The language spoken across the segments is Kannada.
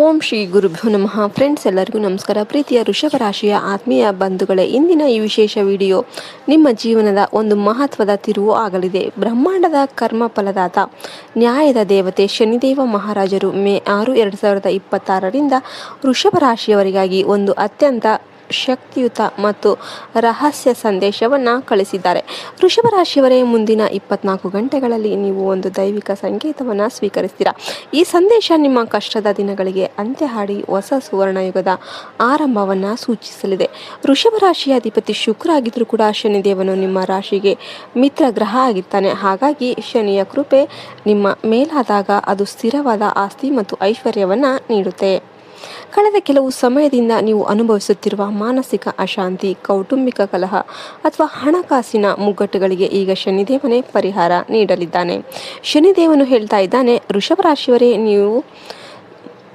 ಓಂ ಶ್ರೀ ಗುರುಭ್ಯೋ ನಮಃ. ಫ್ರೆಂಡ್ಸ್, ಎಲ್ಲರಿಗೂ ನಮಸ್ಕಾರ. ಪ್ರೀತಿಯ ವೃಷಭ ರಾಶಿಯ ಆತ್ಮೀಯ ಬಂಧುಗಳೇ, ಇಂದಿನ ಈ ವಿಶೇಷ ವಿಡಿಯೋ ನಿಮ್ಮ ಜೀವನದ ಒಂದು ಮಹತ್ವದ ತಿರುವು ಆಗಲಿದೆ. ಬ್ರಹ್ಮಾಂಡದ ಕರ್ಮ ಫಲದಾತ, ನ್ಯಾಯದ ದೇವತೆ ಶನಿದೇವ ಮಹಾರಾಜರು ಮೇ 6, 2026ರಿಂದ ವೃಷಭ ರಾಶಿಯವರಿಗಾಗಿ ಒಂದು ಅತ್ಯಂತ ಶಕ್ತಿಯುತ ಮತ್ತು ರಹಸ್ಯ ಸಂದೇಶವನ್ನು ಕಳಿಸಿದ್ದಾರೆ. ವೃಷಭ ರಾಶಿಯವರೇ, ಮುಂದಿನ 24 ಗಂಟೆಗಳಲ್ಲಿ ನೀವು ಒಂದು ದೈವಿಕ ಸಂಕೇತವನ್ನು ಸ್ವೀಕರಿಸ್ತೀರಾ. ಈ ಸಂದೇಶ ನಿಮ್ಮ ಕಷ್ಟದ ದಿನಗಳಿಗೆ ಅಂತ್ಯ ಹಾಡಿ ಹೊಸ ಸುವರ್ಣಯುಗದ ಆರಂಭವನ್ನು ಸೂಚಿಸಲಿದೆ. ವೃಷಭ ರಾಶಿಯ ಅಧಿಪತಿ ಶುಕ್ರ ಆಗಿದ್ರೂ ಕೂಡ ಶನಿದೇವನು ನಿಮ್ಮ ರಾಶಿಗೆ ಮಿತ್ರ ಗ್ರಹ ಆಗಿರ್ತಾನೆ. ಹಾಗಾಗಿ ಶನಿಯ ಕೃಪೆ ನಿಮ್ಮ ಮೇಲಾದಾಗ ಅದು ಸ್ಥಿರವಾದ ಆಸ್ತಿ ಮತ್ತು ಐಶ್ವರ್ಯವನ್ನು ನೀಡುತ್ತೆ. ಕಳೆದ ಕೆಲವು ಸಮಯದಿಂದ ನೀವು ಅನುಭವಿಸುತ್ತಿರುವ ಮಾನಸಿಕ ಅಶಾಂತಿ, ಕೌಟುಂಬಿಕ ಕಲಹ ಅಥವಾ ಹಣಕಾಸಿನ ಮುಗ್ಗಟ್ಟುಗಳಿಗೆ ಈಗ ಶನಿದೇವನೇ ಪರಿಹಾರ ನೀಡಲಿದ್ದಾನೆ. ಶನಿದೇವನು ಹೇಳ್ತಾ ಇದ್ದಾನೆ, ವೃಷಭ ರಾಶಿಯವರೇ, ನೀವು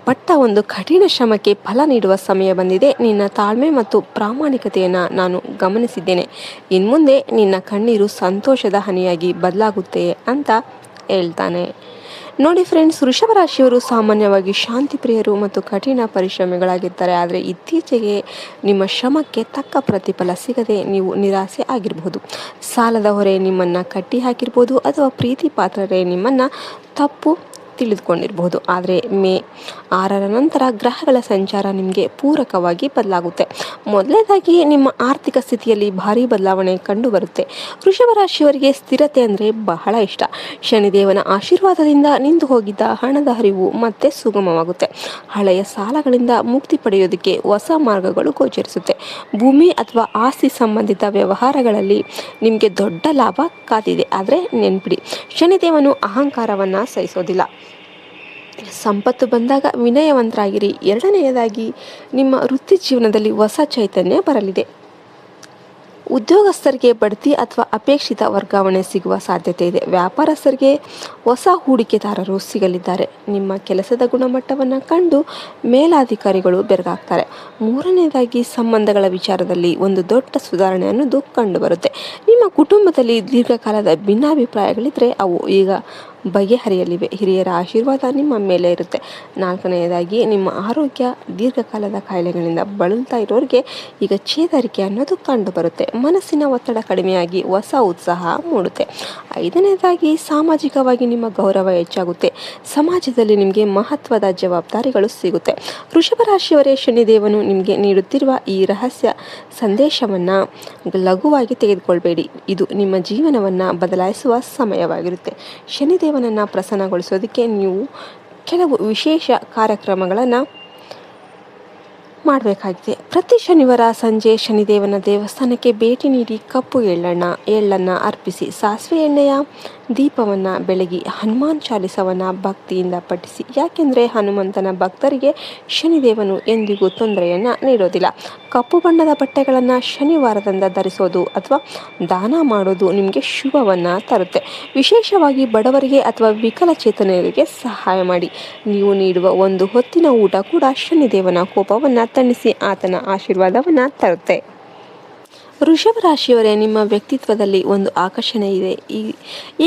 ಪಟ್ಟ ಒಂದು ಕಠಿಣ ಶ್ರಮಕ್ಕೆ ಫಲ ನೀಡುವ ಸಮಯ ಬಂದಿದೆ. ನಿನ್ನ ತಾಳ್ಮೆ ಮತ್ತು ಪ್ರಾಮಾಣಿಕತೆಯನ್ನು ನಾನು ಗಮನಿಸಿದ್ದೇನೆ. ಇನ್ಮುಂದೆ ನಿನ್ನ ಕಣ್ಣೀರು ಸಂತೋಷದ ಹನಿಯಾಗಿ ಬದಲಾಗುತ್ತೆ ಅಂತ ಹೇಳ್ತಾನೆ. ನೋಡಿ ಫ್ರೆಂಡ್ಸ್, ವೃಷಭ ರಾಶಿಯವರು ಸಾಮಾನ್ಯವಾಗಿ ಶಾಂತಿ ಪ್ರಿಯರು ಮತ್ತು ಕಠಿಣ ಪರಿಶ್ರಮಿಗಳಾಗಿರ್ತಾರೆ. ಆದರೆ ಇತ್ತೀಚೆಗೆ ನಿಮ್ಮ ಶ್ರಮಕ್ಕೆ ತಕ್ಕ ಪ್ರತಿಫಲ ಸಿಗದೆ ನೀವು ನಿರಾಸೆ ಆಗಿರಬಹುದು. ಸಾಲದ ಹೊರೆ ನಿಮ್ಮನ್ನು ಕಟ್ಟಿ ಹಾಕಿರ್ಬೋದು ಅಥವಾ ಪ್ರೀತಿ ಪಾತ್ರರೇ ನಿಮ್ಮನ್ನು ತಪ್ಪು ತಿಳಿದುಕೊಂಡಿರಬಹುದು. ಆದರೆ ಮೇ 6ರ ನಂತರ ಗ್ರಹಗಳ ಸಂಚಾರ ನಿಮಗೆ ಪೂರಕವಾಗಿ ಬದಲಾಗುತ್ತೆ. ಮೊದಲನೇದಾಗಿ ನಿಮ್ಮ ಆರ್ಥಿಕ ಸ್ಥಿತಿಯಲ್ಲಿ ಭಾರಿ ಬದಲಾವಣೆ ಕಂಡುಬರುತ್ತೆ. ವೃಷಭ ರಾಶಿಯವರಿಗೆ ಸ್ಥಿರತೆ ಅಂದರೆ ಬಹಳ ಇಷ್ಟ. ಶನಿದೇವನ ಆಶೀರ್ವಾದದಿಂದ ನಿಂತು ಹೋಗಿದ್ದ ಹಣದ ಹರಿವು ಮತ್ತೆ ಸುಗಮವಾಗುತ್ತೆ. ಹಳೆಯ ಸಾಲಗಳಿಂದ ಮುಕ್ತಿ ಪಡೆಯೋದಕ್ಕೆ ಹೊಸ ಮಾರ್ಗಗಳು ಗೋಚರಿಸುತ್ತೆ. ಭೂಮಿ ಅಥವಾ ಆಸ್ತಿ ಸಂಬಂಧಿತ ವ್ಯವಹಾರಗಳಲ್ಲಿ ನಿಮಗೆ ದೊಡ್ಡ ಲಾಭ ಕಾದಿದೆ. ಆದರೆ ನೆನ್ಪಿಡಿ, ಶನಿದೇವನು ಅಹಂಕಾರವನ್ನು ಸಹಿಸೋದಿಲ್ಲ. ಸಂಪತ್ತು ಬಂದಾಗ ವಿನಯವಂತರಾಗಿರಿ. ಎರಡನೆಯದಾಗಿ, ನಿಮ್ಮ ವೃತ್ತಿ ಜೀವನದಲ್ಲಿ ಹೊಸ ಚೈತನ್ಯ ಬರಲಿದೆ. ಉದ್ಯೋಗಸ್ಥರಿಗೆ ಬಡ್ತಿ ಅಥವಾ ಅಪೇಕ್ಷಿತ ವರ್ಗಾವಣೆ ಸಿಗುವ ಸಾಧ್ಯತೆ ಇದೆ. ವ್ಯಾಪಾರಸ್ಥರಿಗೆ ಹೊಸ ಹೂಡಿಕೆದಾರರು ಸಿಗಲಿದ್ದಾರೆ. ನಿಮ್ಮ ಕೆಲಸದ ಗುಣಮಟ್ಟವನ್ನು ಕಂಡು ಮೇಲಾಧಿಕಾರಿಗಳು ಬೆರಗಾಗ್ತಾರೆ. ಮೂರನೆಯದಾಗಿ, ಸಂಬಂಧಗಳ ವಿಚಾರದಲ್ಲಿ ಒಂದು ದೊಡ್ಡ ಸುಧಾರಣೆ ಅನ್ನೋದು ಕಂಡುಬರುತ್ತೆ. ನಿಮ್ಮ ಕುಟುಂಬದಲ್ಲಿ ದೀರ್ಘಕಾಲದ ಭಿನ್ನಾಭಿಪ್ರಾಯಗಳಿದ್ದರೆ ಅವು ಈಗ ಬಗೆಹರಿಯಲಿವೆ. ಹಿರಿಯರ ಆಶೀರ್ವಾದ ನಿಮ್ಮ ಮೇಲೆ ಇರುತ್ತೆ. ನಾಲ್ಕನೆಯದಾಗಿ, ನಿಮ್ಮ ಆರೋಗ್ಯ, ದೀರ್ಘಕಾಲದ ಕಾಯಿಲೆಗಳಿಂದ ಬಳಲ್ತಾ ಇರೋರಿಗೆ ಈಗ ಚೇತರಿಕೆ ಅನ್ನೋದು ಕಂಡುಬರುತ್ತೆ. ಮನಸ್ಸಿನ ಒತ್ತಡ ಕಡಿಮೆಯಾಗಿ ಹೊಸ ಉತ್ಸಾಹ ಮೂಡುತ್ತೆ. ಐದನೇದಾಗಿ, ಸಾಮಾಜಿಕವಾಗಿ ನಿಮ್ಮ ಗೌರವ ಹೆಚ್ಚಾಗುತ್ತೆ. ಸಮಾಜದಲ್ಲಿ ನಿಮಗೆ ಮಹತ್ವದ ಜವಾಬ್ದಾರಿಗಳು ಸಿಗುತ್ತೆ. ವೃಷಭ ರಾಶಿಯವರೇ, ಶನಿದೇವನು ನಿಮಗೆ ನೀಡುತ್ತಿರುವ ಈ ರಹಸ್ಯ ಸಂದೇಶವನ್ನು ಲಘುವಾಗಿ ತೆಗೆದುಕೊಳ್ಬೇಡಿ. ಇದು ನಿಮ್ಮ ಜೀವನವನ್ನು ಬದಲಾಯಿಸುವ ಸಮಯವಾಗಿರುತ್ತೆ. ಶನಿದೇವನನ್ನು ಪ್ರಸನ್ನಗೊಳಿಸೋದಕ್ಕೆ ನೀವು ಕೆಲವು ವಿಶೇಷ ಕಾರ್ಯಕ್ರಮಗಳನ್ನು ಮಾಡಬೇಕಾಗಿದೆ. ಪ್ರತಿ ಶನಿವಾರ ಸಂಜೆ ಶನಿದೇವನ ದೇವಸ್ಥಾನಕ್ಕೆ ಭೇಟಿ ನೀಡಿ ಕಪ್ಪು ಎಳ್ಳನ್ನು ಅರ್ಪಿಸಿ ಸಾಸಿವೆ ಎಣ್ಣೆಯ ದೀಪವನ್ನು ಬೆಳಗಿ ಹನುಮಾನ್ ಚಾಲಿಸವನ್ನು ಭಕ್ತಿಯಿಂದ ಪಠಿಸಿ. ಯಾಕೆಂದರೆ ಹನುಮಂತನ ಭಕ್ತರಿಗೆ ಶನಿದೇವನು ಎಂದಿಗೂ ತೊಂದರೆಯನ್ನು ನೀಡೋದಿಲ್ಲ. ಕಪ್ಪು ಬಣ್ಣದ ಬಟ್ಟೆಗಳನ್ನು ಶನಿವಾರದಿಂದ ಧರಿಸೋದು ಅಥವಾ ದಾನ ಮಾಡೋದು ನಿಮಗೆ ಶುಭವನ್ನು ತರುತ್ತೆ. ವಿಶೇಷವಾಗಿ ಬಡವರಿಗೆ ಅಥವಾ ವಿಕಲಚೇತನರಿಗೆ ಸಹಾಯ ಮಾಡಿ. ನೀವು ನೀಡುವ ಒಂದು ಹೊತ್ತಿನ ಊಟ ಕೂಡ ಶನಿದೇವನ ಕೋಪವನ್ನು ತಣಿಸಿ ಆತನ ಆಶೀರ್ವಾದವನ್ನು ತರುತ್ತೆ. ವೃಷಭ ರಾಶಿಯವರೇ, ನಿಮ್ಮ ವ್ಯಕ್ತಿತ್ವದಲ್ಲಿ ಒಂದು ಆಕರ್ಷಣೆ ಇದೆ.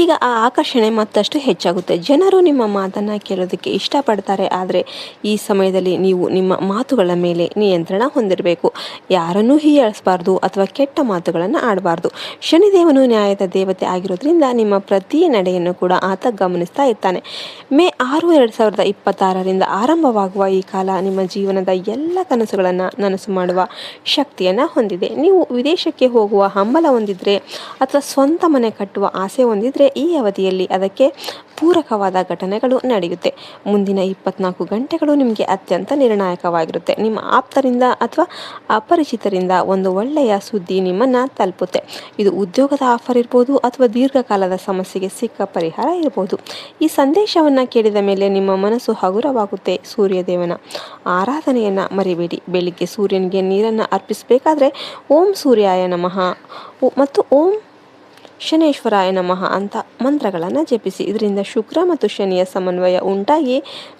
ಈಗ ಆ ಆಕರ್ಷಣೆ ಮತ್ತಷ್ಟು ಹೆಚ್ಚಾಗುತ್ತೆ. ಜನರು ನಿಮ್ಮ ಮಾತನ್ನು ಕೇಳೋದಕ್ಕೆ ಇಷ್ಟಪಡ್ತಾರೆ. ಆದರೆ ಈ ಸಮಯದಲ್ಲಿ ನೀವು ನಿಮ್ಮ ಮಾತುಗಳ ಮೇಲೆ ನಿಯಂತ್ರಣ ಹೊಂದಿರಬೇಕು. ಯಾರನ್ನೂ ಹೀಯಾಳಿಸಬಾರ್ದು ಅಥವಾ ಕೆಟ್ಟ ಮಾತುಗಳನ್ನು ಆಡಬಾರ್ದು. ಶನಿದೇವನು ನ್ಯಾಯದ ದೇವತೆ ಆಗಿರೋದ್ರಿಂದ ನಿಮ್ಮ ಪ್ರತಿ ನಡೆಯನ್ನು ಕೂಡ ಆತ ಗಮನಿಸ್ತಾ ಇರ್ತಾನೆ. ಮೇ 6, 2026ರಿಂದ ಆರಂಭವಾಗುವ ಈ ಕಾಲ ನಿಮ್ಮ ಜೀವನದ ಎಲ್ಲ ಕನಸುಗಳನ್ನು ನನಸು ಮಾಡುವ ಶಕ್ತಿಯನ್ನು ಹೊಂದಿದೆ. ನೀವು ವಿದೇಶಕ್ಕೆ ಹೋಗುವ ಹಂಬಲ ಹೊಂದಿದ್ರೆ ಅಥವಾ ಸ್ವಂತ ಮನೆ ಕಟ್ಟುವ ಆಸೆ ಹೊಂದಿದ್ರೆ ಈ ಅವಧಿಯಲ್ಲಿ ಅದಕ್ಕೆ ಪೂರಕವಾದ ಘಟನೆಗಳು ನಡೆಯುತ್ತೆ. ಮುಂದಿನ 24 ಗಂಟೆಗಳು ನಿಮಗೆ ಅತ್ಯಂತ ನಿರ್ಣಾಯಕವಾಗಿರುತ್ತೆ. ನಿಮ್ಮ ಆಪ್ತರಿಂದ ಅಥವಾ ಅಪರಿಚಿತರಿಂದ ಒಂದು ಒಳ್ಳೆಯ ಸುದ್ದಿ ನಿಮ್ಮನ್ನು ತಲುಪುತ್ತೆ. ಇದು ಉದ್ಯೋಗದ ಆಫರ್ ಇರ್ಬೋದು ಅಥವಾ ದೀರ್ಘಕಾಲದ ಸಮಸ್ಯೆಗೆ ಸಿಕ್ಕ ಪರಿಹಾರ ಇರ್ಬೋದು. ಈ ಸಂದೇಶವನ್ನು ಕೇಳಿದ ಮೇಲೆ ನಿಮ್ಮ ಮನಸ್ಸು ಹಗುರವಾಗುತ್ತೆ. ಸೂರ್ಯದೇವನ ಆರಾಧನೆಯನ್ನು ಮರಿಬೇಡಿ. ಬೆಳಿಗ್ಗೆ ಸೂರ್ಯನಿಗೆ ನೀರನ್ನು ಅರ್ಪಿಸಬೇಕಾದ್ರೆ ಓಂ ಸೂರ್ಯಾಯ ನಮಃ ಮತ್ತು ಓಂ ಶನೇಶ್ವರಾಯ ನಮಃ ಅಂತ ಮಂತ್ರಗಳನ್ನು ಜಪಿಸಿ. ಇದರಿಂದ ಶುಕ್ರ ಮತ್ತು ಶನಿಯ ಸಮನ್ವಯ ಉಂಟಾಗಿ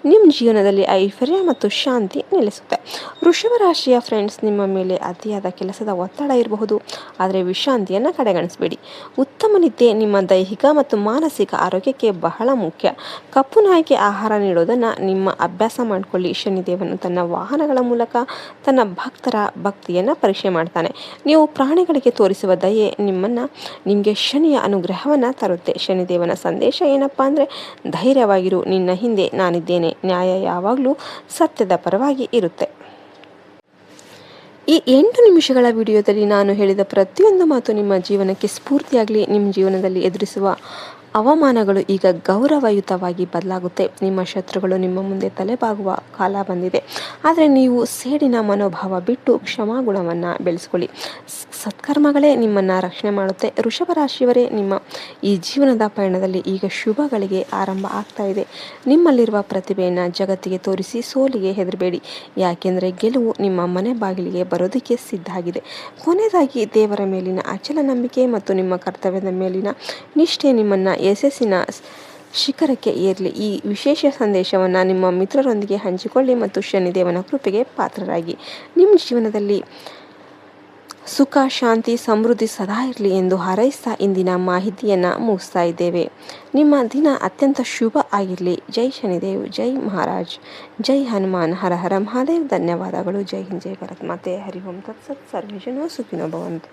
ನಿಮ್ಮ ಜೀವನದಲ್ಲಿ ಐಶ್ವರ್ಯ ಮತ್ತು ಶಾಂತಿ ನೆಲೆಸುತ್ತೆ. ವೃಷಭ ರಾಶಿಯ ಫ್ರೆಂಡ್ಸ್, ನಿಮ್ಮ ಮೇಲೆ ಅತಿಯಾದ ಕೆಲಸದ ಒತ್ತಡ ಇರಬಹುದು, ಆದರೆ ವಿಶ್ರಾಂತಿಯನ್ನು ಕಡೆಗಣಿಸಬೇಡಿ. ಉತ್ತಮ ನಿದ್ದೆ ನಿಮ್ಮ ದೈಹಿಕ ಮತ್ತು ಮಾನಸಿಕ ಆರೋಗ್ಯಕ್ಕೆ ಬಹಳ ಮುಖ್ಯ. ಕಪ್ಪು ನಾಯಿಗೆ ಆಹಾರ ನೀಡೋದನ್ನು ನಿಮ್ಮ ಅಭ್ಯಾಸ ಮಾಡಿಕೊಳ್ಳಿ. ಶನಿದೇವನು ತನ್ನ ವಾಹನಗಳ ಮೂಲಕ ತನ್ನ ಭಕ್ತರ ಭಕ್ತಿಯನ್ನು ಪರೀಕ್ಷೆ ಮಾಡ್ತಾನೆ. ನೀವು ಪ್ರಾಣಿಗಳಿಗೆ ತೋರಿಸುವ ದಯೆ ನಿಮಗೆ ಶನಿಯ ಅನುಗ್ರಹವನ್ನು ತರುತ್ತೆ. ಶನಿದೇವನ ಸಂದೇಶ ಏನಪ್ಪಾ ಅಂದರೆ, ಧೈರ್ಯವಾಗಿರು, ನಿನ್ನ ಹಿಂದೆ ನಾನಿದ್ದೇನೆ, ನ್ಯಾಯ ಯಾವಾಗಲೂ ಸತ್ಯದ ಪರವಾಗಿ ಇರುತ್ತೆ. ಈ 8 ನಿಮಿಷಗಳ ವಿಡಿಯೋದಲ್ಲಿ ನಾನು ಹೇಳಿದ ಪ್ರತಿಯೊಂದು ಮಾತು ನಿಮ್ಮ ಜೀವನಕ್ಕೆ ಸ್ಫೂರ್ತಿಯಾಗಲಿ. ನಿಮ್ಮ ಜೀವನದಲ್ಲಿ ಎದುರಿಸುವ ಅವಮಾನಗಳು ಈಗ ಗೌರವಯುತವಾಗಿ ಬದಲಾಗುತ್ತೆ. ನಿಮ್ಮ ಶತ್ರುಗಳು ನಿಮ್ಮ ಮುಂದೆ ತಲೆಬಾಗುವ ಕಾಲ ಬಂದಿದೆ. ಆದರೆ ನೀವು ಸೇಡಿನ ಮನೋಭಾವ ಬಿಟ್ಟು ಕ್ಷಮಾಗುಣವನ್ನು ಬೆಳೆಸ್ಕೊಳ್ಳಿ. ಸತ್ಕರ್ಮಗಳೇ ನಿಮ್ಮನ್ನು ರಕ್ಷಣೆ ಮಾಡುತ್ತೆ. ವೃಷಭ ರಾಶಿಯವರೇ, ನಿಮ್ಮ ಈ ಜೀವನದ ಪಯಣದಲ್ಲಿ ಈಗ ಶುಭಗಳಿಗೆ ಆರಂಭ ಆಗ್ತಾ ಇದೆ. ನಿಮ್ಮಲ್ಲಿರುವ ಪ್ರತಿಭೆಯನ್ನು ಜಗತ್ತಿಗೆ ತೋರಿಸಿ. ಸೋಲಿಗೆ ಹೆದರಬೇಡಿ, ಯಾಕೆಂದರೆ ಗೆಲುವು ನಿಮ್ಮ ಮನೆ ಬಾಗಿಲಿಗೆ ಬರೋದಕ್ಕೆ ಸಿದ್ಧ ಆಗಿದೆ. ಕೊನೆಯದಾಗಿ, ದೇವರ ಮೇಲಿನ ಅಚಲ ನಂಬಿಕೆ ಮತ್ತು ನಿಮ್ಮ ಕರ್ತವ್ಯದ ಮೇಲಿನ ನಿಷ್ಠೆ ನಿಮ್ಮನ್ನು ಯಶಸ್ಸಿನ ಶಿಖರಕ್ಕೆ ಏರಲಿ. ಈ ವಿಶೇಷ ಸಂದೇಶವನ್ನು ನಿಮ್ಮ ಮಿತ್ರರೊಂದಿಗೆ ಹಂಚಿಕೊಳ್ಳಿ ಮತ್ತು ಶನಿದೇವನ ಕೃಪೆಗೆ ಪಾತ್ರರಾಗಿ. ನಿಮ್ಮ ಜೀವನದಲ್ಲಿ ಸುಖ, ಶಾಂತಿ, ಸಮೃದ್ಧಿ ಸದಾ ಇರಲಿ ಎಂದು ಹಾರೈಸ್ತಾ ಇಂದಿನ ಮಾಹಿತಿಯನ್ನು ಮುಗಿಸ್ತಾ ಇದ್ದೇವೆ. ನಿಮ್ಮ ದಿನ ಅತ್ಯಂತ ಶುಭ ಆಗಿರಲಿ. ಜೈ ಶನಿದೇವ್, ಜೈ ಮಹಾರಾಜ್, ಜೈ ಹನುಮಾನ್, ಹರ ಹರ ಮಹಾದೇವ್. ಧನ್ಯವಾದಗಳು. ಜೈ ಹಿಂದ್, ಜೈ ಭಾರತ್ ಮಾತೆ. ಹರಿ ಓಂ ತತ್ಸತ್. ಸರ್ವೇ ಜನ ಸುಖಿನೋ ಭವಂತು.